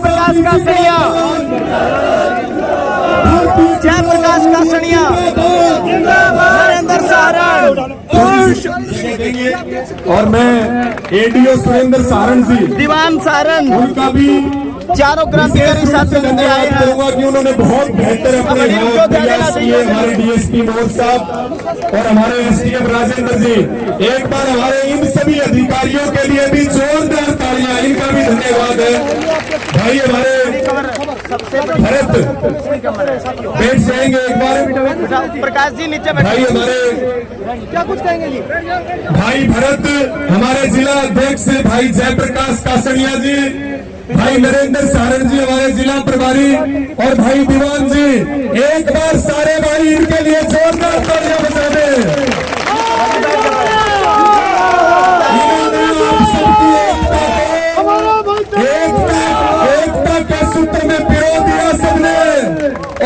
जयप्रकाश कासड़िया, जयप्रकाश कासड़िया, नरेंद्र सारण। और मैं एडीओ सुरेंद्र सारण जी, दीवान सारण, उनका भी चारों क्रांतिकारी साथी धन्यवाद करूंगा कि उन्होंने बहुत बेहतर अपने प्रयास किए। हमारे डीएसपी मोहन साहब और हमारे एसडीएम राजेंद्र जी, एक बार हमारे इन सभी अधिकारियों के लिए भी जोरदार तालियां, इनका भी धन्यवाद है। भाई हमारे भरत बैठ जाएंगे एक बार, प्रकाश जी नीचे भाई हमारे क्या कुछ कहेंगे जी? भाई भरत, हमारे जिला अध्यक्ष भाई जयप्रकाश कासड़िया जी, भाई नरेंद्र सारण जी हमारे जिला प्रभारी, और भाई दीवान जी, एक बार सारे भाई इनके लिए जोरदार तालियां बजा दें। एकता के सूत्र में पिरो दिया सबने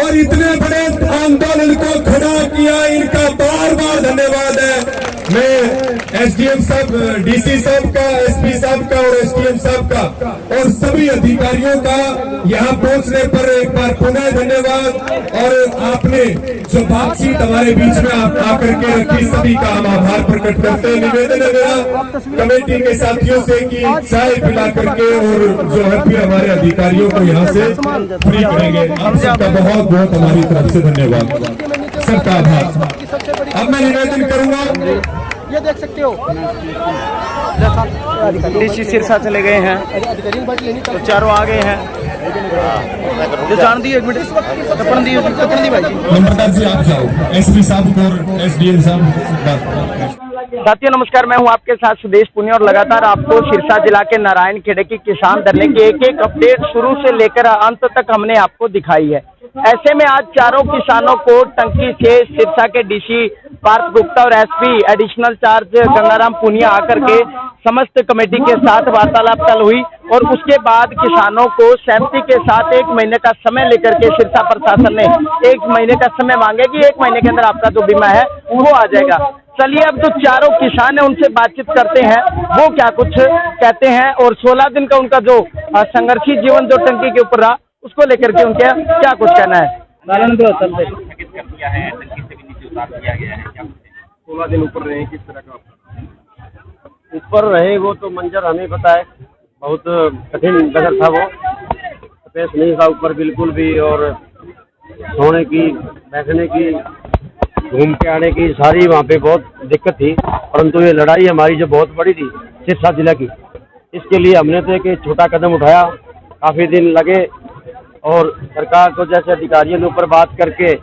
और इतने बड़े आंदोलन को खड़ा किया, इनका बार बार धन्यवाद है। मैं एसडीएम साहब, डीसी साहब का, एसपी साहब का और एसडीएम साहब का और सभी अधिकारियों का यहाँ पहुँचने पर एक बार पुनः धन्यवाद। और आपने जो बातचीत हमारे बीच में आकर के रखी, सभी का हम आभार प्रकट करते हैं। निवेदन है मेरा कमेटी के साथियों से कि चाय पिला करके और जो है फिर हमारे अधिकारियों को यहाँ से फ्री करेंगे। आप सबका बहुत बहुत हमारी तरफ से धन्यवाद, सबका आभार। अब मैं निवेदन करूंगा, ये देख सकते हो डीसी सिरसा चले गए हैं, तो चारों आ गए हैं। जो जान दी एक मिनट टपन दी भाई नंबरदार जी आप जाओ, एसपी साहब और एसडीएम साहब। साथियों नमस्कार, मैं हूं आपके साथ सुदेश पुनिया और लगातार आपको सिरसा जिला के नारायण खेड़े की किसान धरने की एक एक अपडेट शुरू से लेकर अंत तक हमने आपको दिखाई है। ऐसे में आज चारों किसानों को टंकी से सिरसा के डीसी पार्थ गुप्ता और SP additional charge Gangaram Punia आकर के समस्त कमेटी के साथ वार्तालाप कल हुई और उसके बाद किसानों को सहमति के साथ 1 महीने का समय लेकर के सिरसा प्रशासन ने 1 महीने का समय मांगे कि 1 महीने के अंदर आपका जो बीमा है वो आ जाएगा। चलिए अब जो चारों किसान है उनसे बातचीत करते हैं, वो क्या कुछ कहते हैं और 16 दिन का उनका जो संघर्षी जीवन जो टंकी के ऊपर रहा उसको लेकर के उनके क्या कुछ कहना है। 16 दिन ऊपर रहे, किस तरह का ऊपर रहे वो तो मंजर हमें पता है, बहुत कठिन नगर था वो, स्पेस नहीं था ऊपर बिल्कुल भी, और सोने की, बैठने की, घूम के आने की सारी वहाँ पे बहुत दिक्कत थी। परंतु ये लड़ाई हमारी जो बहुत बड़ी थी सिरसा जिला की, इसके लिए हमने तो एक छोटा कदम उठाया, काफ़ी दिन लगे और सरकार को जैसे अधिकारियों ने ऊपर बात करके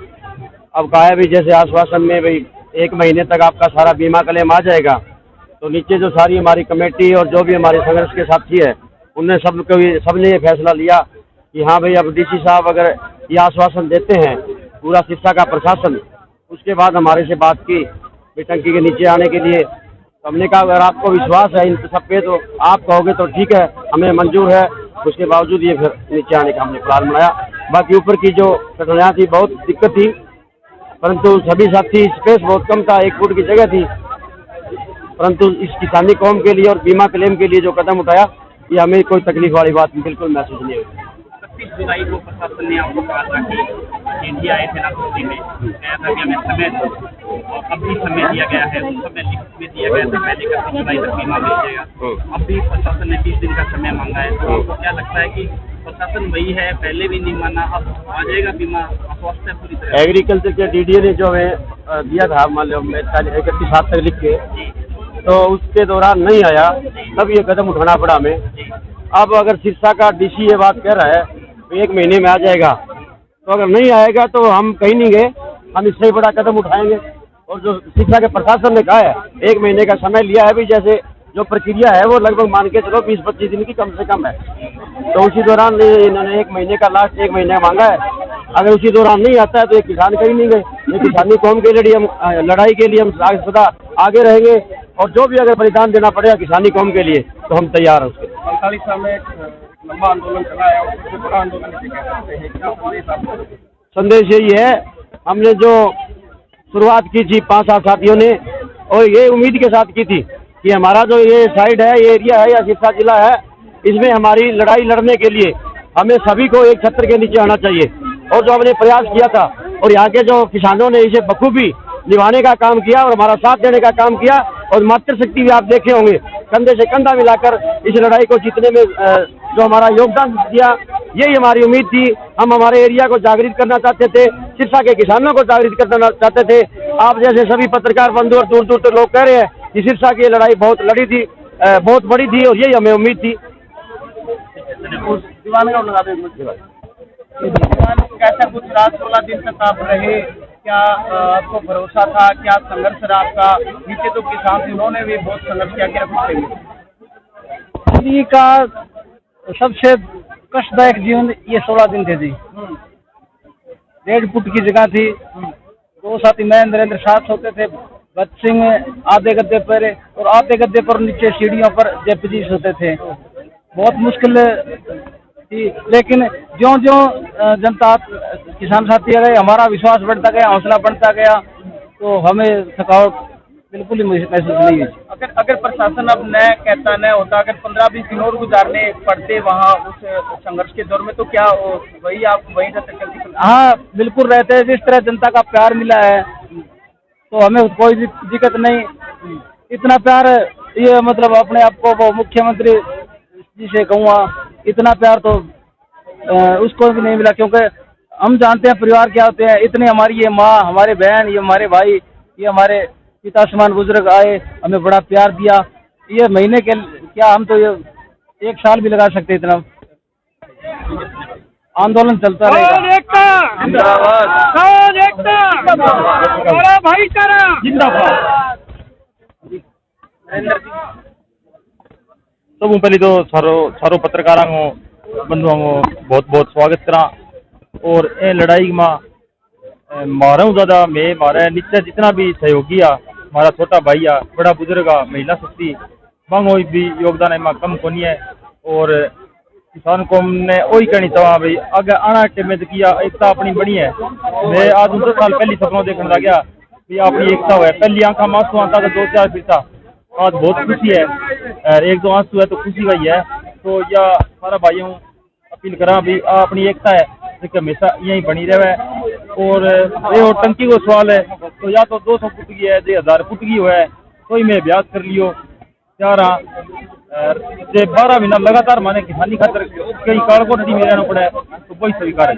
अब कहा है भी जैसे आश्वासन में भाई 1 महीने तक आपका सारा बीमा क्लेम आ जाएगा, तो नीचे जो सारी हमारी कमेटी और जो भी हमारे संघर्ष के साथी है उनने सबने ये फैसला लिया कि हाँ भाई अब डीसी साहब अगर ये आश्वासन देते हैं, पूरा सिरसा का प्रशासन, उसके बाद हमारे से बात की टंकी के नीचे आने के लिए। तो हमने कहा अगर आपको विश्वास है इन सब पे तो आप कहोगे तो ठीक है, हमें मंजूर है। उसके बावजूद ये फिर नीचे आने का हमने प्लान बनाया। बाकी ऊपर की जो कठिनाइयाँ थी, बहुत दिक्कत थी, परंतु सभी साथी, स्पेस बहुत कम था, 1 फुट की जगह थी, परंतु इस किसानी कौम के लिए और बीमा क्लेम के लिए जो कदम उठाया ये हमें कोई तकलीफ वाली बात बिल्कुल महसूस नहीं हुई। 31 जुलाई को प्रशासन ने आपको कहा था कि इंडिया आए थे नागपुर में, कहा था कि हमें समय दो, और अब भी समय दिया गया है, उस समय लिखित में दिया गया था पहले 31 जुलाई तक बीमा मिल जाएगा। अब भी प्रशासन ने 20 दिन का समय मांगा है, तो आपको क्या लगता है कि प्रशासन वही है, पहले भी नहीं माना, अब आ जाएगा बीमा, आश्वस्त है पूरी तरह? एग्रीकल्चर के डीडीए ने जो हमें दिया था, मान लो 31 तक लिख के, तो उसके दौरान नहीं आया, तब ये कदम उठाना पड़ा हमें। अब अगर सिरसा का डीसी ये बात कह रहा है तो 1 महीने में आ जाएगा, तो अगर नहीं आएगा तो हम कहीं नहीं गए, हम इससे बड़ा कदम उठाएंगे। और जो सिरसा के प्रशासन ने कहा है 1 महीने का समय लिया है, भी जैसे जो प्रक्रिया है वो लगभग मान के चलो 20-25 दिन की कम से कम है, तो उसी दौरान इन्होंने 1 महीने का लास्ट 1 महीना मांगा है। अगर उसी दौरान नहीं आता है तो ये किसान कहीं नहीं गए। ये किसानी कौम के लिए लड़ाई के लिए हम सदा आगे रहेंगे, और जो भी अगर बलिदान देना पड़ेगा किसानी कौम के लिए तो हम तैयार हैं उसके। 45 साल में लंबा आंदोलन चला है, सबसे बड़ा आंदोलन संदेश यही है, हमने जो शुरुआत की थी 5-7 साथियों ने, और ये उम्मीद के साथ की थी कि हमारा जो ये साइड है, ये एरिया है या सिरसा जिला है, इसमें हमारी लड़ाई लड़ने के लिए हमें सभी को एक छत्र के नीचे आना चाहिए। और जो हमने प्रयास किया था और यहाँ के जो किसानों ने इसे बखूबी निभाने का काम किया और हमारा साथ देने का काम किया, और मातृशक्ति भी आप देखे होंगे कंधे से कंधा मिलाकर इस लड़ाई को जीतने में जो हमारा योगदान दिया, यही हमारी उम्मीद थी। हम हमारे एरिया को जागृत करना चाहते थे, सिरसा के किसानों को जागृत करना चाहते थे। आप जैसे सभी पत्रकार बंधु और दूर दूर से लोग कह रहे हैं कि सिरसा की लड़ाई बहुत लड़ी थी, बहुत बड़ी थी, और यही हमें उम्मीद थी। कैसा कुछ रात 16 दिन तक आप रहे, क्या आपको भरोसा था, क्या संघर्ष रहा आपका? नीचे तो किसान थे, उन्होंने भी बहुत संघर्ष किया, क्या कुछ कहेंगे? जिंदगी का सबसे कष्टदायक जीवन ये 16 दिन थे जी। 1.5 फुट की जगह थी, 2 साथी मैं नरेंद्र साथ सोते थे, भगत सिंह आधे गद्दे पर और आधे गद्दे पर नीचे सीढ़ियों पर जेपी सोते थे। बहुत मुश्किल थी, लेकिन ज्यों ज्यों जनता किसान साथी आ गए, हमारा विश्वास बढ़ता गया, हौसला बढ़ता गया, तो हमें थकावट बिल्कुल ही महसूस नहीं हुई। अगर प्रशासन अब न कहता न होता, अगर 15-20 दिन और गुजारने पड़ते वहाँ उस संघर्ष के दौर में, तो क्या वही आप वहीं रहते? हाँ बिल्कुल रहते हैं। जिस तरह जनता का प्यार मिला है तो हमें कोई दिक्कत नहीं। इतना प्यार, ये मतलब अपने आप को वो मुख्यमंत्री जी से कहूँगा, इतना प्यार तो उसको भी नहीं मिला, क्योंकि हम जानते हैं परिवार क्या होते हैं। इतने हमारी ये माँ, हमारे बहन, ये हमारे भाई, ये हमारे पिता समान बुजुर्ग आए, हमें बड़ा प्यार दिया। ये महीने के क्या, हम तो ये 1 साल भी लगा सकते, इतना आंदोलन चलता रहेगा। सबू पहले तो सारो पत्रकारों को बंधुओं को बहुत बहुत स्वागत करा। और ये लड़ाई में मारूँ ज़्यादा मैं मारे नीचे जितना भी सहयोगी आ, हमारा छोटा भाई आ, बड़ा बुजुर्ग आ, महिला शक्ति मांगो भी योगदान है कम को नहीं है। और किसान को ने वही कहनी चाहवा भाई, आगे आना टेम में किया एकता अपनी बनी है। मैं आज 2 साल पहले सपनों देखने लग गया भी अपनी एकता है। पहली आंखा में आंसू आता था, 2-4 फिरता, आज बहुत खुशी है। 1-2 आंसू है तो खुशी गई है। तो या सारा भाइयों अपील करा भी अपनी एकता है कि हमेशा यही बनी रहे। और ये टंकी को सवाल है तो या तो 200 फुट की है, 1000 फुट की है, तो ही मैं अभ्यास कर लियो क्या रहा। 12 महीना लगातार माने किसानी खातर कई काल को नदी में रहना पड़ा है, तो वही स्वीकार है।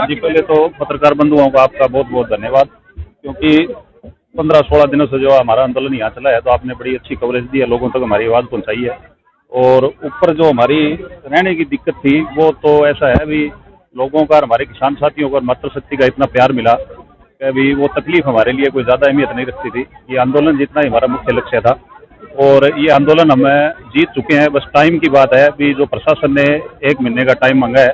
जी, पहले तो पत्रकार बंधुओं का आपका बहुत बहुत धन्यवाद, क्योंकि 15-16 दिनों से जो हमारा आंदोलन यहाँ चला है, तो आपने बड़ी अच्छी कवरेज दी है, लोगों तक हमारी आवाज़ पहुँचाई है। और ऊपर जो हमारी रहने की दिक्कत थी, वो तो ऐसा है भी लोगों का, हमारे किसान साथियों को मातृशक्ति का इतना प्यार मिला कि अभी वो तकलीफ हमारे लिए कोई ज़्यादा अहमियत नहीं रखती थी। ये आंदोलन जितना ही हमारा मुख्य लक्ष्य था, और ये आंदोलन हमें जीत चुके हैं। बस टाइम की बात है भी जो प्रशासन ने 1 महीने का टाइम मांगा है,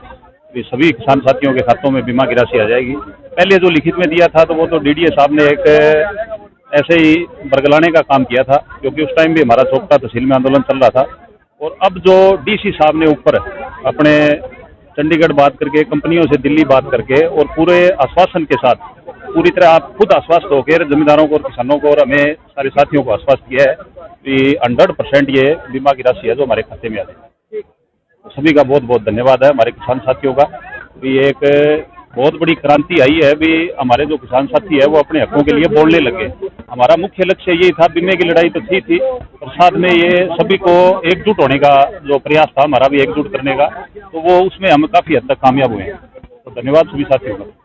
भी सभी किसान साथियों के खातों में बीमा की राशि आ जाएगी। पहले जो लिखित में दिया था तो वो तो डीडीए साहब ने एक ऐसे ही बरगलाने का काम किया था, क्योंकि उस टाइम भी हमारा चौकटा तहसील में आंदोलन चल रहा था। और अब जो डीसी साहब ने ऊपर अपने चंडीगढ़ बात करके, कंपनियों से दिल्ली बात करके, और पूरे आश्वासन के साथ पूरी तरह आप खुद आश्वस्त होकर जमींदारों को और किसानों को और हमें सारे साथियों को आश्वस्त किया है कि 100% ये बीमा की राशि है जो हमारे खाते में आ जाएगी। सभी का बहुत बहुत धन्यवाद है हमारे किसान साथियों का। भी एक बहुत बड़ी क्रांति आई है भी, हमारे जो किसान साथी है वो अपने हकों के लिए बोलने लगे। हमारा मुख्य लक्ष्य यही था, बीमे की लड़ाई तो थी और साथ में ये सभी को एकजुट होने का जो प्रयास था हमारा भी एकजुट करने का, तो वो उसमें हम काफ़ी हद तक कामयाब हुए हैं। तो धन्यवाद सभी साथियों का।